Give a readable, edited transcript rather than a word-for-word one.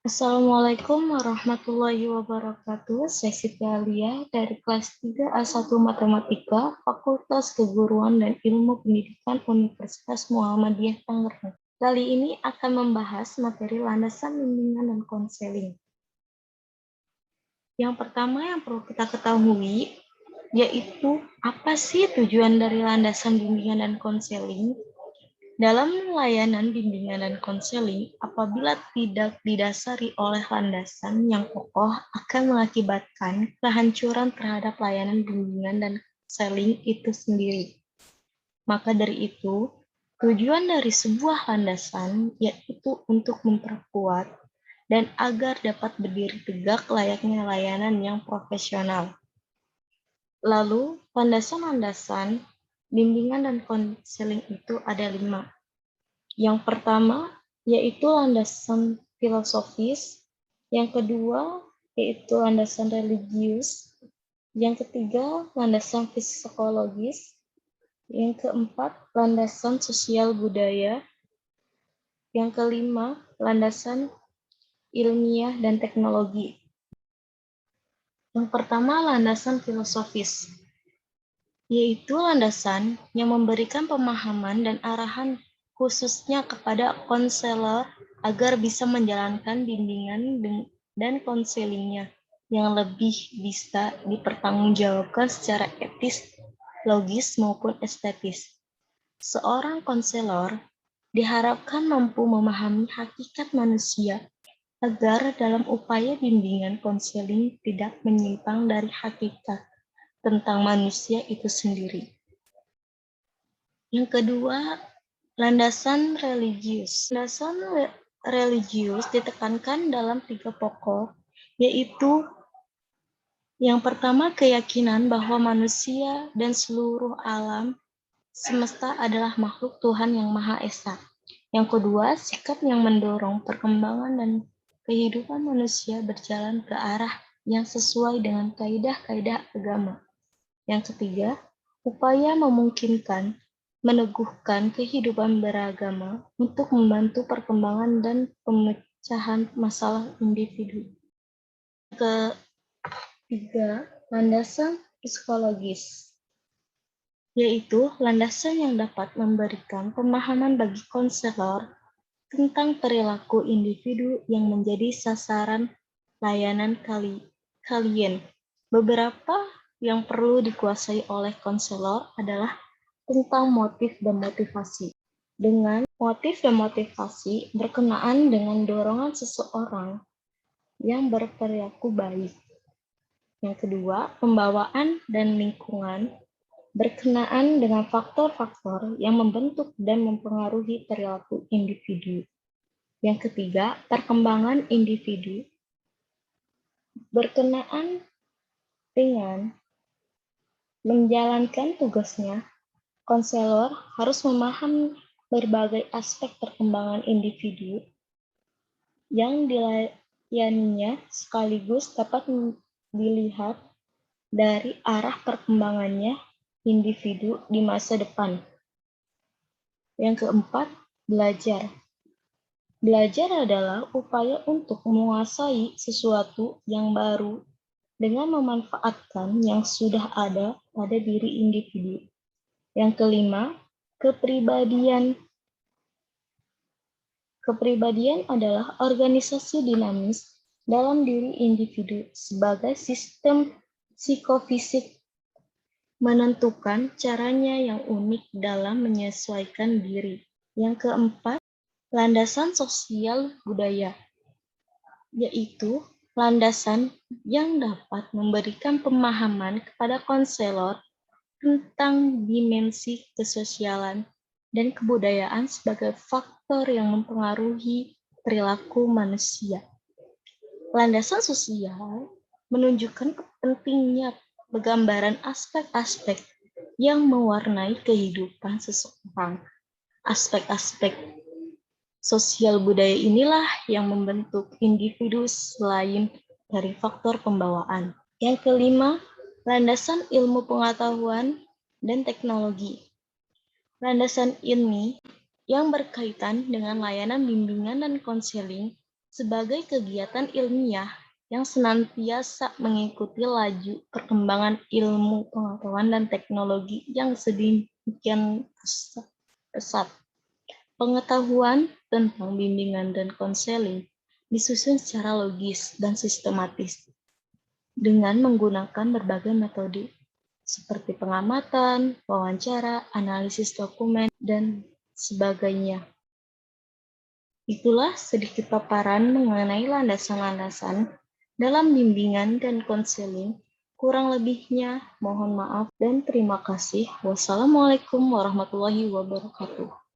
Assalamualaikum warahmatullahi wabarakatuh. Saya Siti Alia dari kelas 3A1 Matematika, Fakultas Keguruan dan Ilmu Pendidikan Universitas Muhammadiyah Tangerang. Kali ini akan membahas materi landasan bimbingan dan konseling. Yang pertama yang perlu kita ketahui, yaitu apa sih tujuan dari landasan bimbingan dan konseling? Dalam layanan bimbingan dan konseling, apabila tidak didasari oleh landasan yang kokoh akan mengakibatkan kehancuran terhadap layanan bimbingan dan konseling itu sendiri. Maka dari itu, tujuan dari sebuah landasan yaitu untuk memperkuat dan agar dapat berdiri tegak layaknya layanan yang profesional. Lalu, landasan-landasan bimbingan dan konseling itu ada 5. Yang pertama yaitu landasan filosofis, yang kedua yaitu landasan religius, yang ketiga landasan psikologis, yang keempat landasan sosial budaya, yang kelima landasan ilmiah dan teknologi. Yang pertama landasan filosofis, yaitu landasan yang memberikan pemahaman dan arahan khususnya kepada konselor agar bisa menjalankan bimbingan dan konselingnya yang lebih bisa dipertanggungjawabkan secara etis, logis, maupun estetis. Seorang konselor diharapkan mampu memahami hakikat manusia agar dalam upaya bimbingan konseling tidak menyimpang dari hakikat tentang manusia itu sendiri. Yang kedua, landasan religius. Landasan religius ditekankan dalam 3 pokok, yaitu yang pertama keyakinan bahwa manusia dan seluruh alam semesta adalah makhluk Tuhan yang Maha Esa. Yang kedua, sikap yang mendorong perkembangan dan kehidupan manusia berjalan ke arah yang sesuai dengan kaidah-kaidah agama. Yang ketiga, upaya memungkinkan meneguhkan kehidupan beragama untuk membantu perkembangan dan pemecahan masalah individu. Ketiga, landasan psikologis, yaitu landasan yang dapat memberikan pemahaman bagi konselor tentang perilaku individu yang menjadi sasaran layanan kalian. Beberapa yang perlu dikuasai oleh konselor adalah tentang motif dan motivasi. Dengan motif dan motivasi berkenaan dengan dorongan seseorang yang berperilaku baik. Yang kedua, pembawaan dan lingkungan berkenaan dengan faktor-faktor yang membentuk dan mempengaruhi perilaku individu. Yang ketiga, perkembangan individu berkenaan dengan menjalankan tugasnya. Konselor harus memahami berbagai aspek perkembangan individu yang dilayaninya sekaligus dapat dilihat dari arah perkembangannya individu di masa depan. Yang keempat, belajar. Belajar adalah upaya untuk menguasai sesuatu yang baru dengan memanfaatkan yang sudah ada pada diri individu. Yang kelima, kepribadian. Kepribadian adalah organisasi dinamis dalam diri individu sebagai sistem psikofisik menentukan caranya yang unik dalam menyesuaikan diri. Yang keempat, landasan sosial budaya, yaitu landasan yang dapat memberikan pemahaman kepada konselor tentang dimensi kesosialan dan kebudayaan sebagai faktor yang mempengaruhi perilaku manusia. Landasan sosial menunjukkan pentingnya penggambaran aspek-aspek yang mewarnai kehidupan seseorang. Aspek-aspek sosial budaya inilah yang membentuk individu selain dari faktor pembawaan. Yang kelima, landasan ilmu pengetahuan dan teknologi. Landasan ini yang berkaitan dengan layanan bimbingan dan konseling sebagai kegiatan ilmiah yang senantiasa mengikuti laju perkembangan ilmu pengetahuan dan teknologi yang sedemikian pesat. Pengetahuan tentang bimbingan dan konseling disusun secara logis dan sistematis dengan menggunakan berbagai metode seperti pengamatan, wawancara, analisis dokumen, dan sebagainya. Itulah sedikit paparan mengenai landasan-landasan dalam bimbingan dan konseling. Kurang lebihnya, mohon maaf dan terima kasih. Wassalamualaikum warahmatullahi wabarakatuh.